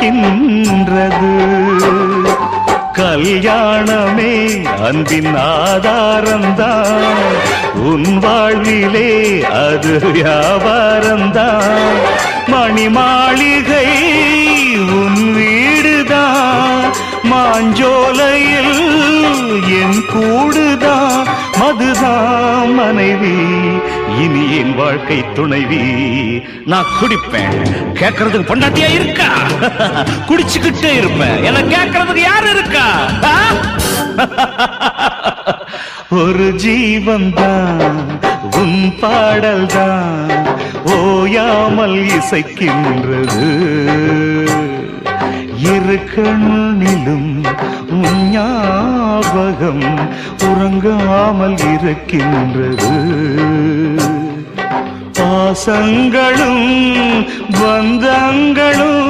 கின்றது கல்யாணமே அன்பின் ஆதாரம்தான் உன் வாழ்விலே அது வியாபாரம்தான் மணி மாளிகை உன் வீடுதான் மாஞ்சோலையில் என் கூடுதான் மதுதான் மனைவி இனி என் வாழ்க்கை துணைவி நான் குடிப்பேன் கேட்கறதுக்கு பொண்டாட்டியா இருக்கா குடிச்சுக்கிட்டே இருப்பேன் என கேட்கறதுக்கு யாரு இருக்கா ஒரு ஜீவன்தான் உன் பாடல் தான் ஓயாமல் இசைக்கின்றது இரு கண்ணிலும் உன் ஞாபகம் உறங்காமல் இருக்கின்றது பாசங்களும் பந்தங்களும்